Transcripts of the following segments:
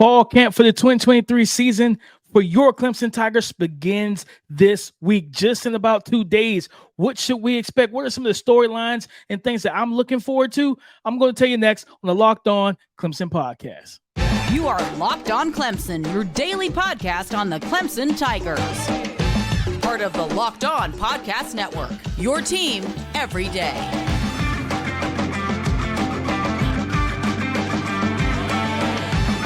Fall camp for the 2023 season for your Clemson Tigers begins this week, just in about 2 days. What should we expect? What are some of the storylines and things that I'm looking forward to? I'm going to tell you next on the Locked On Clemson podcast. You are Locked On Clemson, your daily podcast on the Clemson Tigers. Part of the Locked On Podcast Network, your team every day.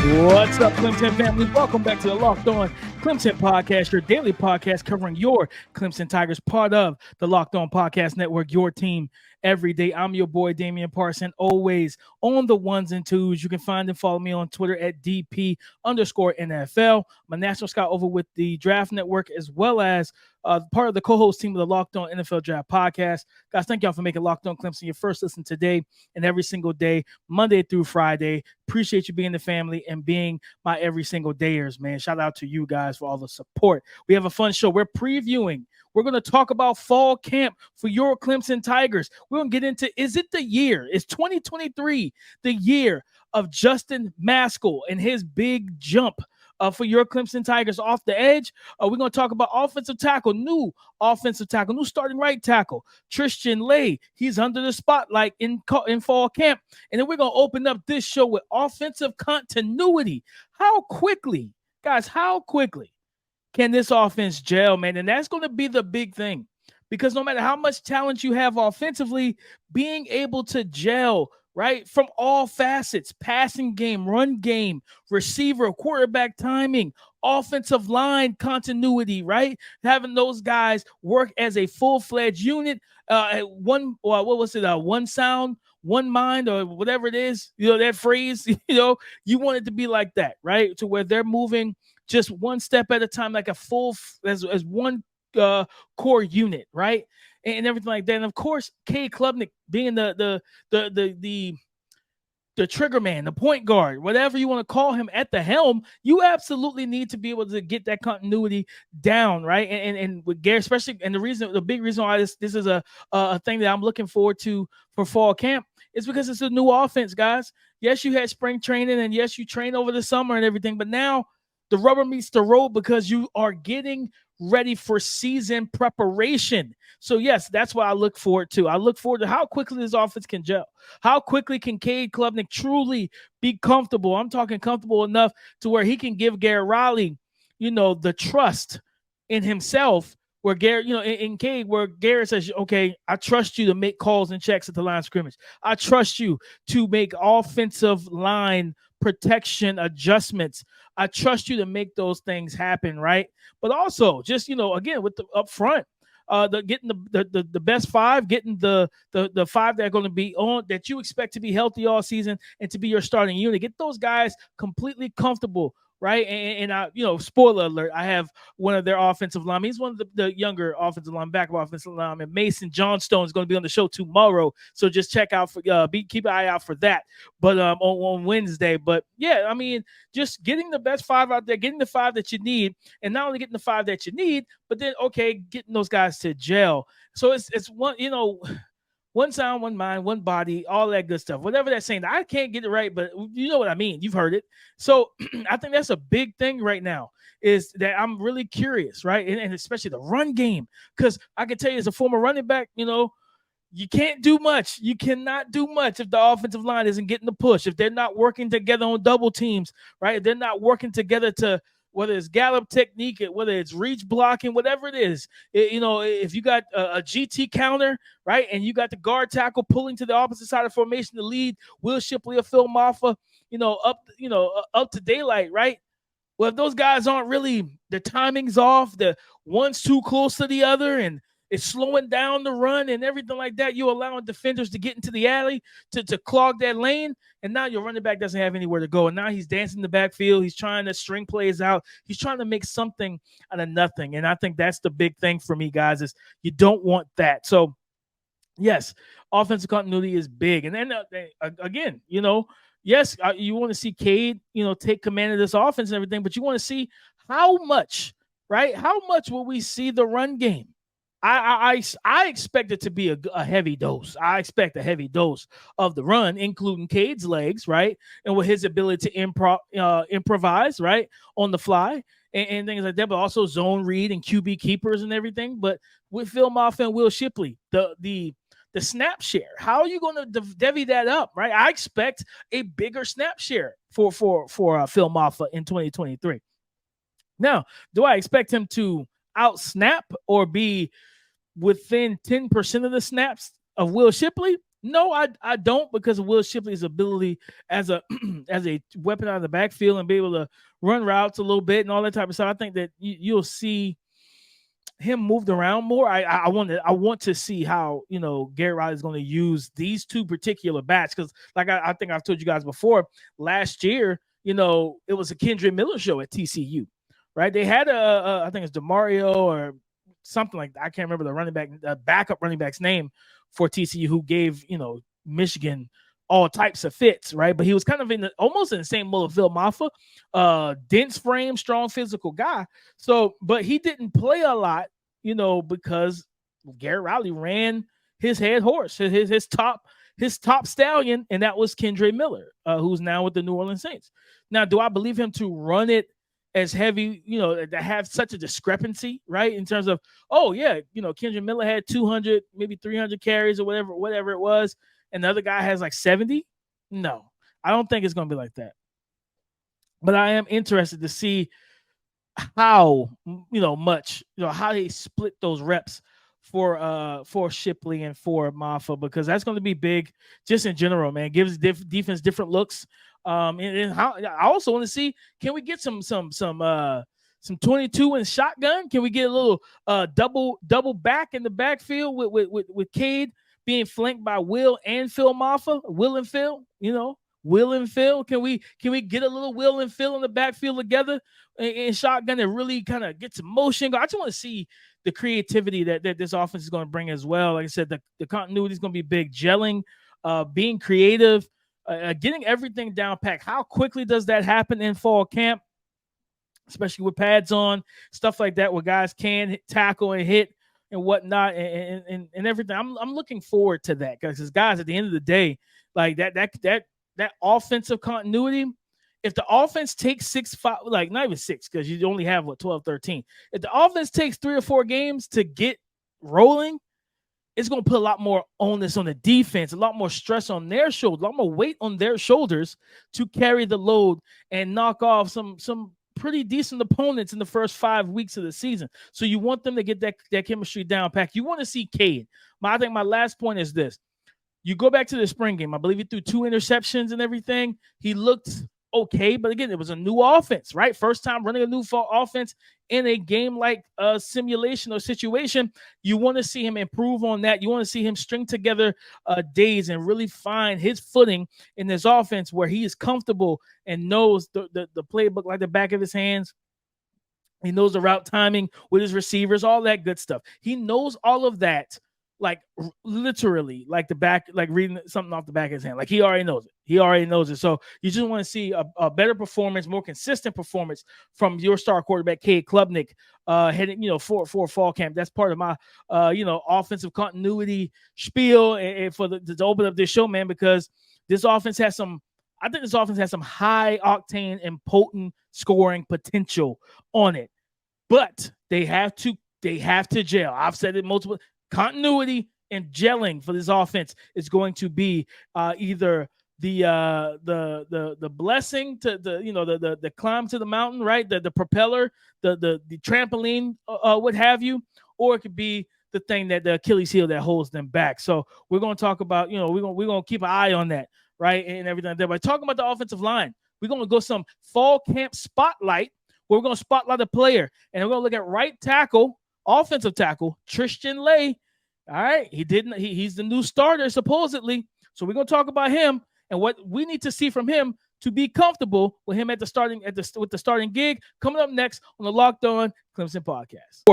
What's up, Clemson family? Welcome back to the Locked On Clemson podcast, your daily podcast covering your Clemson Tigers, part of the Locked On Podcast Network, your team every day. I'm your boy, Damian Parson, always on the ones and twos. You can find and follow me on Twitter at DP_NFL. I'm a national scout over with the Draft Network, as well as part of the co-host team of the Locked On NFL Draft podcast. Guys, thank y'all for making Locked On Clemson your first listen today and every single day, Monday through Friday. Appreciate you being the family and being my every single dayers, man. Shout out to you guys for all the support. We have a fun show. We're going to talk about fall camp for your Clemson Tigers. We're going to get into, is it the year? Is 2023 the year of Justin Mascoll and his big jump for your Clemson Tigers off the edge? We're going to talk about new starting right tackle, Tristan Leigh. He's under the spotlight in fall camp. And then we're going to open up this show with offensive continuity. How quickly can this offense gel, man? And that's going to be the big thing, because no matter how much talent you have offensively, being able to gel, right, from all facets, passing game, run game, receiver, quarterback timing, offensive line continuity, right? Having those guys work as a full-fledged unit, one sound, one mind, or whatever it is, that phrase, you want it to be like that, right? To where they're moving just one step at a time, like as one core unit, right? And everything like that. And of course, Cade Klubnik being the trigger man, the point guard, whatever you want to call him at the helm, you absolutely need to be able to get that continuity down, right? And with Gary, especially, and the big reason why this is a thing that I'm looking forward to for fall camp is because it's a new offense, guys. Yes, you had spring training, and yes, you trained over the summer and everything, but now the rubber meets the road because you are getting ready for season preparation. So, yes, that's what I look forward to. I look forward to how quickly this offense can gel. How quickly can Cade Klubnik truly be comfortable? I'm talking comfortable enough to where he can give Garrett Riley, the trust in himself, where Garrett, in Cade, where Garrett says, okay, I trust you to make calls and checks at the line of scrimmage. I trust you to make offensive line protection adjustments. I trust you to make those things happen, right? But also, just again, with the up front, getting the best five, getting the five that are going to be on, that you expect to be healthy all season and to be your starting unit. Get those guys completely comfortable, right? And I, spoiler alert, I have one of their offensive linemen. He's one of the younger offensive linemen, backup offensive lineman. Mason Johnstone is going to be on the show tomorrow, so just check out for keep an eye out for that. But on Wednesday. But yeah, I mean, just getting the best five out there, getting the five that you need, and not only getting the five that you need, but then getting those guys to gel. So it's one, one sound, one mind, one body, all that good stuff. Whatever that's saying, I can't get it right, but you know what I mean. You've heard it. So I think that's a big thing right now, is that I'm really curious, right? And especially the run game, because I can tell you as a former running back, you can't do much. You cannot do much if the offensive line isn't getting the push, if they're not working together on double teams, right? If they're not working together to, whether it's gallop technique, whether it's reach blocking, whatever it is, if you got a GT counter, right, and you got the guard tackle pulling to the opposite side of formation to lead Will Shipley or Phil Maffa, up to daylight, right? Well, if those guys aren't really, the timing's off, the one's too close to the other, and it's slowing down the run and everything like that, you're allowing defenders to get into the alley to clog that lane, and now your running back doesn't have anywhere to go. And now he's dancing in the backfield. He's trying to string plays out. He's trying to make something out of nothing. And I think that's the big thing for me, guys, is you don't want that. So, yes, offensive continuity is big. And then, again, yes, you want to see Cade, take command of this offense and everything, but you want to see how much, right? How much will we see the run game? I expect it to be a heavy dose. I expect a heavy dose of the run, including Cade's legs, right, and with his ability to improvise, right, on the fly and things like that, but also zone read and QB keepers and everything. But with Phil Maffa and Will Shipley, the snap share, how are you going to divvy that up, right? I expect a bigger snap share for Phil Maffa in 2023. Now, do I expect him to out snap or be within 10% of the snaps of Will Shipley? No, I don't, because of Will Shipley's ability as a as a weapon out of the backfield and be able to run routes a little bit and all that type of stuff. I think that you'll see him moved around more. I want to see how, you know, Garrett Riley is going to use these two particular bats, because like I think I've told you guys before, last year, you know, it was a Kendrick Miller show at TCU, right? They had I think it's DeMario or something like that. I can't remember the running back, the backup running back's name for TCU, who gave, you know, Michigan all types of fits, right? But he was kind of almost in the same mold of Phil Maffa, dense frame, strong physical guy. So, but he didn't play a lot, you know, because Garrett Riley ran his head horse, his top stallion, and that was Kendrick Miller, who's now with the New Orleans Saints. Now, do I believe him to run it as heavy, you know, to have such a discrepancy, right? In terms of, oh yeah, you know, Kendrick Miller had 200, maybe 300 carries or whatever it was, and the other guy has like 70. No, I don't think it's going to be like that. But I am interested to see how, you know, much, you know, how they split those reps for Shipley and for Maffa, because that's going to be big just in general, man. Gives defense different looks. And how I also want to see, can we get some 22 and shotgun? Can we get a little double back in the backfield with Cade being flanked by Will and Phil Maffa? Will and Phil, you know, Will and Phil. Can we get a little Will and Phil in the backfield together in shotgun and really kind of get some motion? I just want to see the creativity that this offense is going to bring as well. Like I said, the continuity is going to be big. Gelling, being creative, getting everything down packed. How quickly does that happen in fall camp, especially with pads on, stuff like that, where guys can tackle and hit and whatnot, and everything. I'm looking forward to that, because guys, at the end of the day, like that offensive continuity, if the offense takes 6-5, like not even 6, because you only have 12, 13. If the offense takes 3 or 4 games to get rolling, it's going to put a lot more onus on the defense, a lot more stress on their shoulders, a lot more weight on their shoulders to carry the load and knock off some pretty decent opponents in the first 5 weeks of the season. So you want them to get that chemistry down packed. You want to see Cade. I think my last point is this. You go back to the spring game. I believe he threw 2 interceptions and everything. He looked okay, but again, it was a new offense, right? First time running a new offense in a game-like simulation or situation. You want to see him improve on that. You want to see him string together days and really find his footing in this offense, where he is comfortable and knows the playbook like the back of his hands. He knows the route timing with his receivers, all that good stuff. He knows all of that, like literally, like the back, like reading something off the back of his hand. Like he already knows it. So you just want to see a better performance, more consistent performance from your star quarterback, Cade Klubnik, heading, you know, for fall camp. That's part of my, offensive continuity spiel and for to open up this show, man, because this offense has some high octane and potent scoring potential on it, but they have to gel. I've said it multiple. Continuity and gelling for this offense is going to be either the blessing to the climb to the mountain, right? The propeller, the trampoline, what have you, or it could be the thing that the Achilles heel that holds them back. So we're going to talk about, we're going to keep an eye on that, right, and everything like that. But talking about the offensive line, we're going to go some fall camp spotlight, where we're going to spotlight a player, and we're going to look at right tackle, offensive tackle, Tristan Leigh. All right. He's the new starter, supposedly. So we're going to talk about him and what we need to see from him to be comfortable with him with the starting gig. Coming up next on the Locked On Clemson podcast.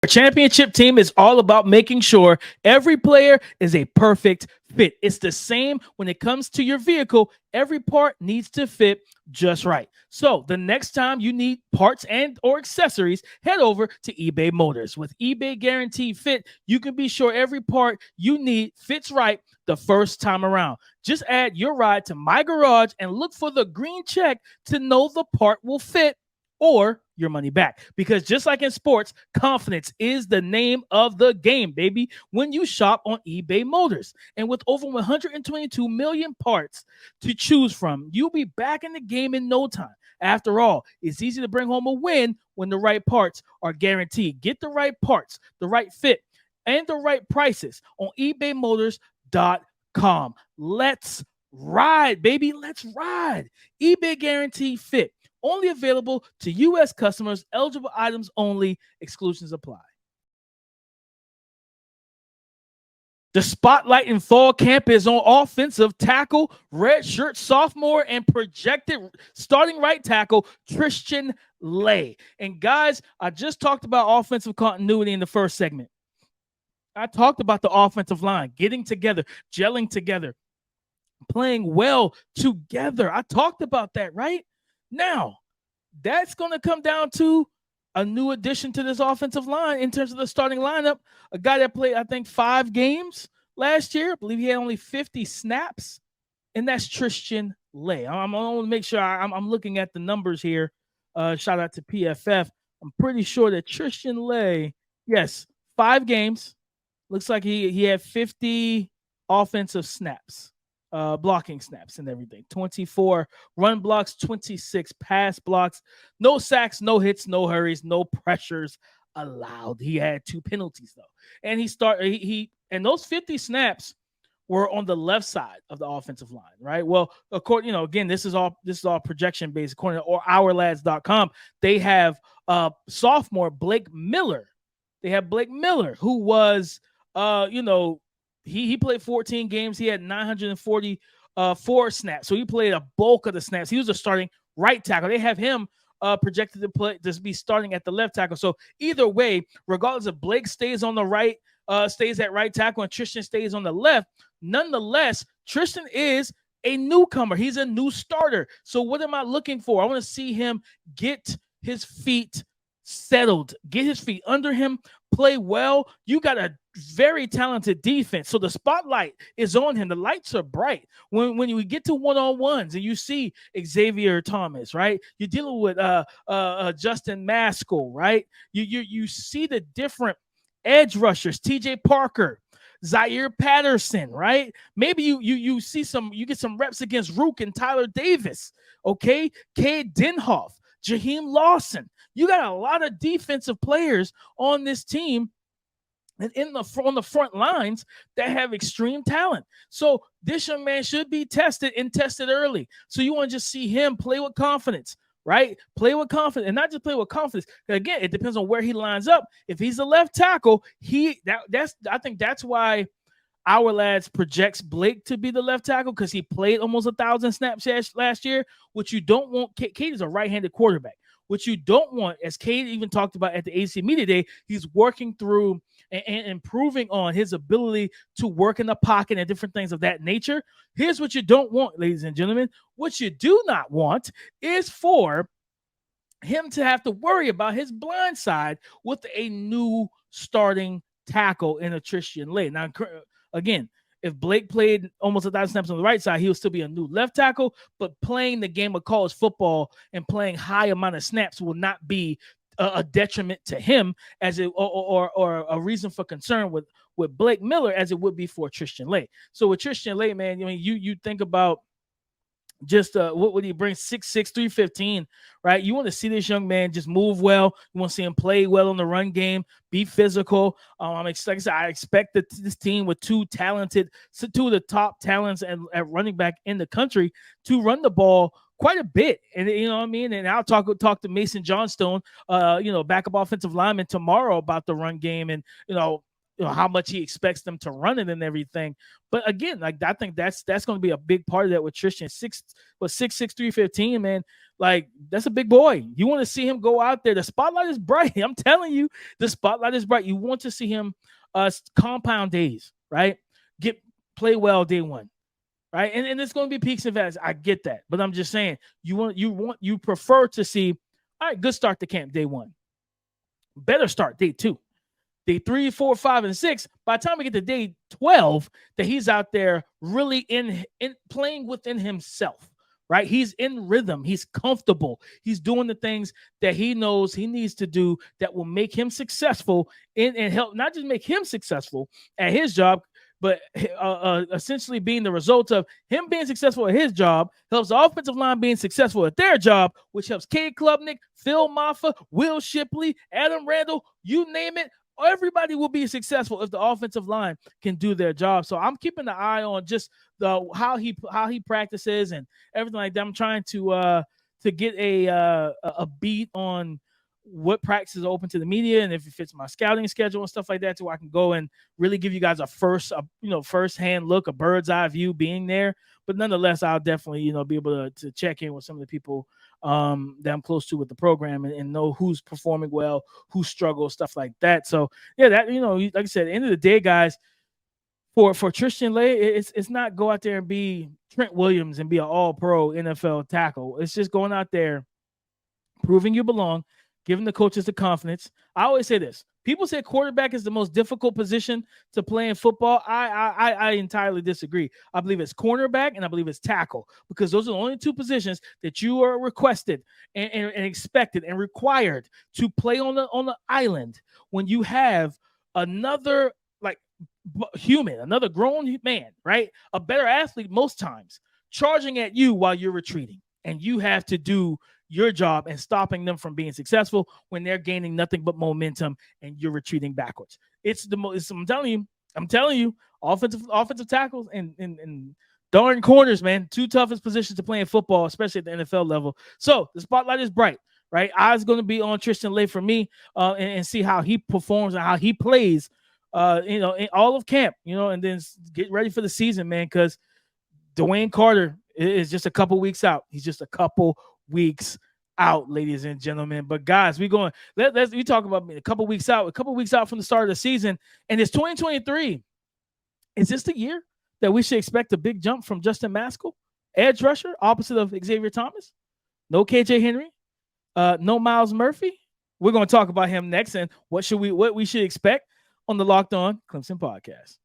A championship team is all about making sure every player is a perfect fit. It's the same when it comes to your vehicle. Every part needs to fit just right. So the next time you need parts and or accessories, head over to eBay Motors. With eBay Guaranteed Fit, you can be sure every part you need fits right the first time around. Just add your ride to My Garage and look for the green check to know the part will fit or your money back. Because just like in sports, confidence is the name of the game, baby, when you shop on eBay Motors. And with over 122 million parts to choose from, you'll be back in the game in no time. After all, it's easy to bring home a win when the right parts are guaranteed. Get the right parts, the right fit, and the right prices on ebaymotors.com. Let's ride, baby. Let's ride. eBay Guaranteed Fit. Only available to U.S. customers. Eligible items only. Exclusions apply. The spotlight in fall camp is on offensive tackle, redshirt sophomore, and projected starting right tackle, Tristan Leigh. And guys, I just talked about offensive continuity in the first segment. I talked about the offensive line, getting together, gelling together, playing well together. I talked about that, right? Now, that's going to come down to a new addition to this offensive line in terms of the starting lineup. A guy that played, I think, 5 games last year. I believe he had only 50 snaps, and that's Tristan Leigh. I'm going to make sure I'm looking at the numbers here. Shout out to PFF. I'm pretty sure that Tristan Leigh, yes, 5 games. Looks like he had 50 offensive snaps. Blocking snaps and everything. 24 run blocks, 26 pass blocks, no sacks, no hits, no hurries, no pressures allowed. He had 2 penalties though, and and those 50 snaps were on the left side of the offensive line, right? Well, according, again, this is all projection based. According to OurLads.com, they have sophomore Blake Miller. They have Blake Miller, who was He played 14 games. He had 944 snaps. So he played a bulk of the snaps. He was a starting right tackle. They have him projected to be starting at the left tackle. So either way, regardless if Blake stays on the right, stays at right tackle, and Tristan stays on the left, nonetheless, Tristan is a newcomer. He's a new starter. So what am I looking for? I want to see him get his feet settled, get his feet under him, play well. You got a very talented defense, so the spotlight is on him. The lights are bright when you get to one-on-ones and you see Xavier Thomas, right? You're dealing with Justin Mascoll, right? You see the different edge rushers, TJ Parker, Zaire Patterson, right? Maybe you get some reps against Rook and Tyler Davis, okay? Cade Denhoff, Jaheim Lawson. You got a lot of defensive players on this team and on the front lines that have extreme talent. So this young man should be tested early. So you want to just see him play with confidence, right? Play with confidence, and not just play with confidence. Again, it depends on where he lines up. If he's a left tackle, I think that's why Our Lads projects Blake to be the left tackle, because he played almost 1,000 snaps last year. What you don't want, Cade is a right-handed quarterback. What you don't want, as Cade even talked about at the AC Media Day, he's working through and improving on his ability to work in the pocket and different things of that nature. Here's what you don't want, ladies and gentlemen. What you do not want is for him to have to worry about his blind side with a new starting tackle in a Tristan Leigh. Now, again, if Blake played almost 1,000 snaps on the right side, he would still be a new left tackle, but playing the game of college football and playing high amount of snaps will not be a detriment to him or a reason for concern with Blake Miller as it would be for Tristan Leigh. So with Tristan Leigh, man, you think about just what would he bring? 6'6", 315, right? You want to see this young man just move well. You want to see him play well in the run game, be physical. Like I said, I expect that this team with two of the top talents at running back in the country to run the ball quite a bit. And you know what I mean? And I'll talk to Mason Johnstone, backup offensive lineman tomorrow about the run game. And, how much he expects them to run it and everything. But again, like I think that's going to be a big part of that with Tristan. 6'6", 315, man. Like that's a big boy. You want to see him go out there. The spotlight is bright. I'm telling you, the spotlight is bright. You want to see him compound days, right? Play well day one. Right. And it's going to be peaks and valleys. I get that. But I'm just saying you prefer to see, all right, good start to camp day one. Better start day two. Day 3, 4, 5, and 6. By the time we get to day 12, that he's out there really in playing within himself. Right. He's in rhythm. He's comfortable. He's doing the things that he knows he needs to do that will make him successful and help not just make him successful at his job, but essentially being the result of him being successful at his job helps the offensive line being successful at their job, which helps Cade Klubnik, Phil Maffa, Will Shipley, Adam Randall, you name it. Everybody will be successful if the offensive line can do their job. So I'm keeping an eye on just how he practices and everything like that. I'm trying to get a beat on what practices are open to the media and if it fits my scouting schedule and stuff like that, so I can go and really give you guys a first-hand look, a bird's eye view being there. But nonetheless, I'll definitely, be able to check in with some of the people that I'm close to with the program and know who's performing well, who struggles, stuff like that. So yeah, that, like I said, at the end of the day, guys, for Tristan Leigh, it's not go out there and be Trent Williams and be an all-pro NFL tackle. It's just going out there, proving you belong, giving the coaches the confidence. I always say this. People say quarterback is the most difficult position to play in football. I entirely disagree. I believe it's cornerback and I believe it's tackle, because those are the only two positions that you are requested and expected and required to play on the island when you have another human, another grown man, right? A better athlete most times charging at you while you're retreating, and you have to do your job and stopping them from being successful when they're gaining nothing but momentum and you're retreating backwards. It's the most. I'm telling you, offensive tackles and darn corners, man, two toughest positions to play in football, especially at the NFL level. So the spotlight is bright, right? Eyes going to be on Tristan Leigh for me, and see how he performs and how he plays, in all of camp, and then get ready for the season, man, because Dwayne Carter is just a couple weeks out. He's just a couple weeks out, ladies and gentlemen. But guys, we talk about a couple weeks out from the start of the season, and it's 2023. Is this the year that we should expect a big jump from Justin Mascoll, edge rusher, opposite of Xavier Thomas? No KJ Henry, no Miles Murphy. We're going to talk about him next, and what we should expect on the Locked On Clemson podcast.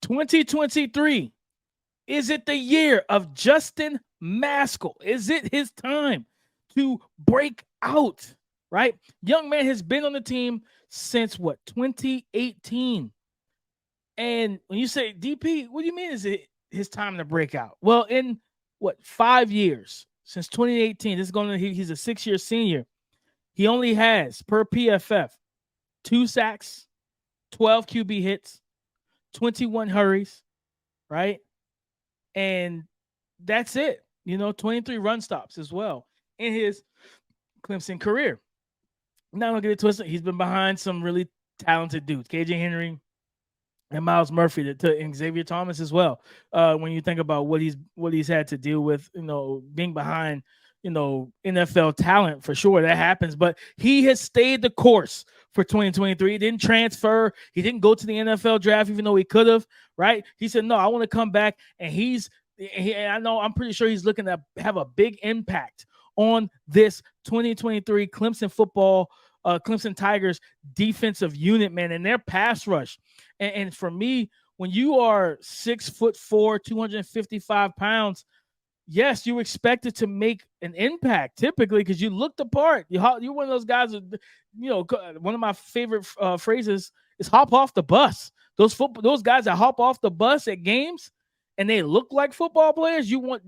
(2023) is it the year of Justin Mascoll? Is it his time to break out? Right, young man has been on the team since 2018. And when you say DP, what do you mean? Is it his time to break out? Well, in 5 years since 2018, he's a 6-year senior. He only has, per PFF, 2 sacks, 12 QB hits, 21 hurries, right? And that's it. 23 run stops as well in his Clemson career. Now, don't get it twisted. He's been behind some really talented dudes, KJ Henry and Miles Murphy, and Xavier Thomas as well. When you think about what he's had to deal with, being behind, NFL talent, for sure that happens. But he has stayed the course for 2023. He didn't transfer. He didn't go to the NFL draft, even though he could have. Right? He said, "No, I want to come back." And I'm pretty sure he's looking to have a big impact on this 2023 Clemson Tigers defensive unit, man, and their pass rush. And for me, when you are 6'4", 255 pounds, yes, you expected to make an impact typically because you look the part. You're one of those guys. One of my favorite phrases is "hop off the bus." Those guys that hop off the bus at games and they look like football players. You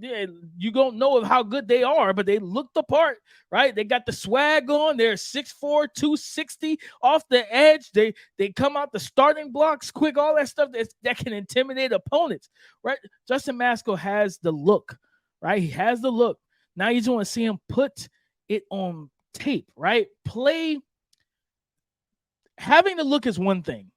don't know how good they are, but they look the part, right? They got the swag on. They're 6'4", 260 off the edge. They come out the starting blocks quick, all that stuff that can intimidate opponents, right? Justin Mascoll has the look, right? He has the look. Now you just want to see him put it on tape, right? Having the look is one thing.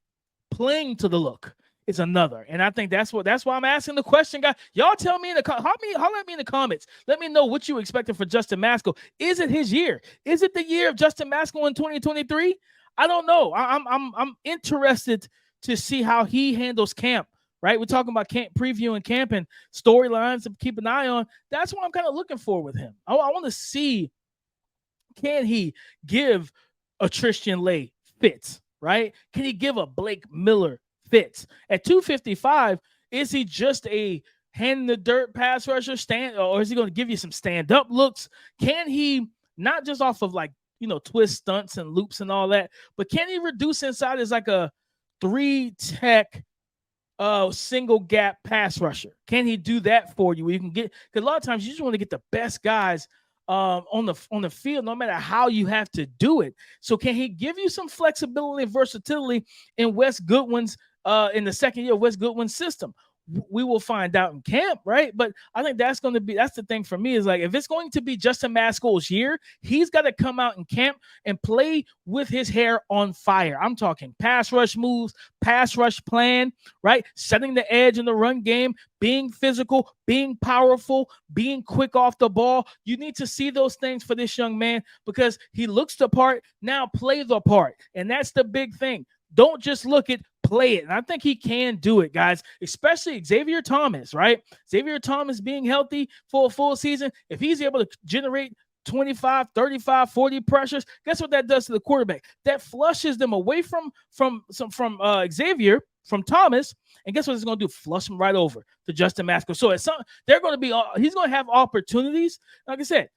Playing to the look is another. And I think that's why I'm asking the question, guys. Y'all tell me holler at me in the comments. Let me know what you expected for Justin Mascoll. Is it his year? Is it the year of Justin Mascoll in 2023? I don't know. I'm interested to see how he handles camp. Right? We're talking about camp preview and camp and storylines to keep an eye on. That's what I'm kind of looking for with him. I want to see, can he give a Tristan Leigh fits? Right? Can he give a Blake Miller fits? At 255, is he just a hand in the dirt pass rusher or is he going to give you some stand-up looks? Can he, not just off of like, twist stunts and loops and all that, but can he reduce inside as like a 3-tech single gap pass rusher? Can he do that for you? You can get, because a lot of times you just want to get the best guys on the field, no matter how you have to do it. So can he give you some flexibility and versatility in Wes Goodwin's in the second year of Wes Goodwin's system? We will find out in camp, right? But I think that's the thing for me, is like, if it's going to be Justin Mascoll's year, he's got to come out in camp and play with his hair on fire. I'm talking pass rush moves, pass rush plan, right? Setting the edge in the run game, being physical, being powerful, being quick off the ball. You need to see those things for this young man, because he looks the part. Now play the part. And that's the big thing. Don't just look at, play it. And I think he can do it, guys, especially Xavier Thomas, right? Xavier Thomas being healthy for a full season. If he's able to generate 25, 35, 40 pressures, guess what that does to the quarterback? That flushes them away from Xavier, from Thomas. And guess what it's going to do? Flush them right over to Justin Mascoll. So they're going to be, he's going to have opportunities. Like I said,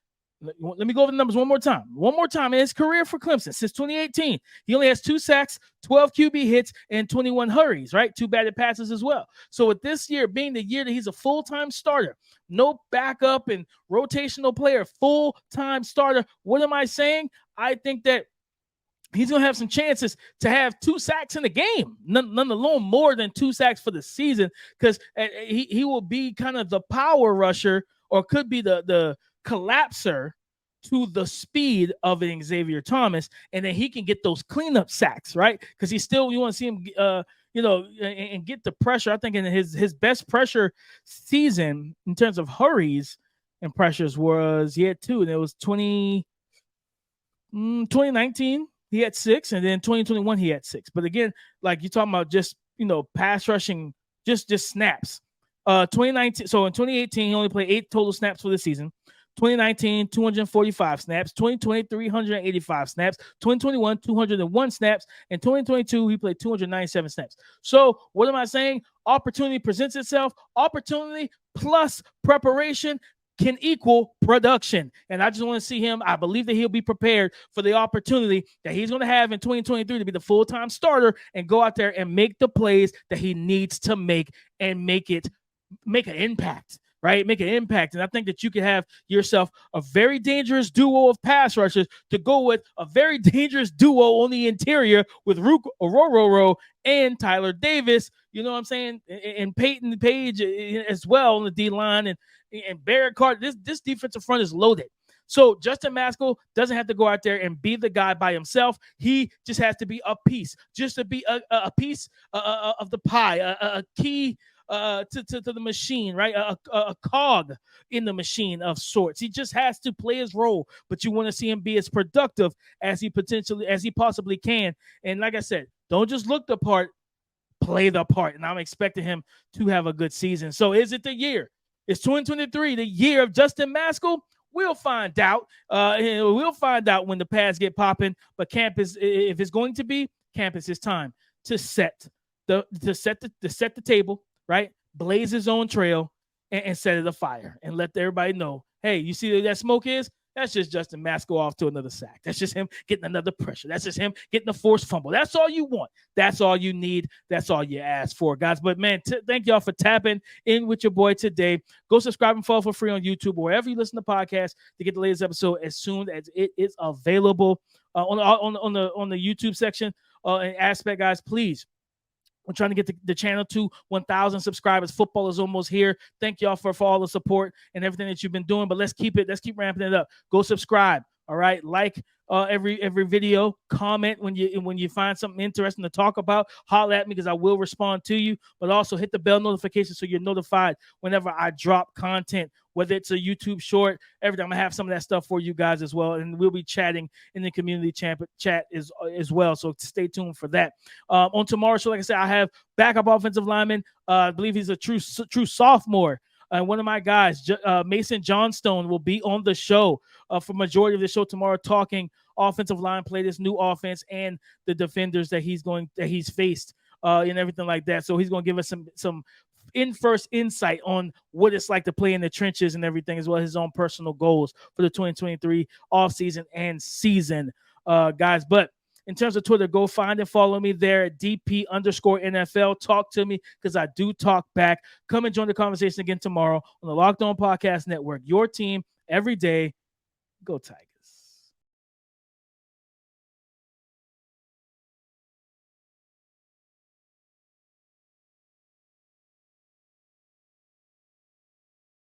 let me go over the numbers one more time. One more time in his career for Clemson since 2018, he only has 2 sacks, 12 QB hits, and 21 hurries, right? 2 batted passes as well. So with this year being the year that he's a full-time starter, no backup and rotational player, full-time starter, what am I saying? I think that he's going to have some chances to have 2 sacks in the game, none alone more than 2 sacks for the season, because he will be kind of the power rusher, or could be the collapser to the speed of an Xavier Thomas, and then he can get those cleanup sacks, right? Because you want to see him, and get the pressure. I think in his best pressure season in terms of hurries and pressures was, he had 2, and it was 2019. He had 6, and then 2021 he had 6. But again, like you're talking about, just pass rushing, just snaps. 2019. So in 2018, he only played 8 total snaps for the season. 2019, 245 snaps. 2020, 385 snaps. 2021, 201 snaps. And 2022, he played 297 snaps. So what am I saying? Opportunity presents itself. Opportunity plus preparation can equal production. And I just want to see him. I believe that he'll be prepared for the opportunity that he's going to have in 2023 to be the full-time starter and go out there and make the plays that he needs to make, and make an impact. Right? Make an impact. And I think that you can have yourself a very dangerous duo of pass rushers to go with a very dangerous duo on the interior with Rook Orororo and Tyler Davis. You know what I'm saying? And Peyton Page as well on the D-line, and Barrett Carter. This defensive front is loaded. So Justin Mascoll doesn't have to go out there and be the guy by himself. He just has to be a piece, just to be a piece of the pie, a key to the machine, right? A cog in the machine of sorts. He just has to play his role, but you want to see him be as productive as he possibly can. And like I said, don't just look the part, play the part. And I'm expecting him to have a good season. So is it the year? Is 2023 the year of Justin Mascoll? We'll find out. We'll find out when the pads get popping. But if it's going to be, camp is his time to set the table, right? Blaze his own trail and set it afire and let everybody know, hey, you see where that smoke is? That's just Justin Mascoll off to another sack. That's just him getting another pressure. That's just him getting a forced fumble. That's all you want. That's all you need. That's all you ask for, guys. But, man, thank y'all for tapping in with your boy today. Go subscribe and follow for free on YouTube or wherever you listen to podcasts to get the latest episode as soon as it is available on the YouTube section and aspect, guys. Please. We're trying to get the channel to 1,000 subscribers. Football is almost here. Thank y'all for all the support and everything that you've been doing. But let's keep ramping it up. Go subscribe All right, like every video, comment when you find something interesting to talk about. Holler at me because I will respond to you. But also hit the bell notification so you're notified whenever I drop content, whether it's a YouTube short. Every time I have some of that stuff for you guys as well, and we'll be chatting in the community chat as well. So stay tuned for that. On tomorrow's show, like I said, I have backup offensive lineman. I believe he's a true sophomore. And one of my guys, Mason Johnstone, will be on the show for majority of the show tomorrow, talking offensive line play, this new offense, and the defenders that he's faced and everything like that. So he's going to give us some first insight on what it's like to play in the trenches and everything, as well as his own personal goals for the 2023 offseason and season, guys. But in terms of Twitter, go find and follow me there at DP_NFL. Talk to me because I do talk back. Come and join the conversation again tomorrow on the Locked On Podcast Network. Your team every day. Go Tigers.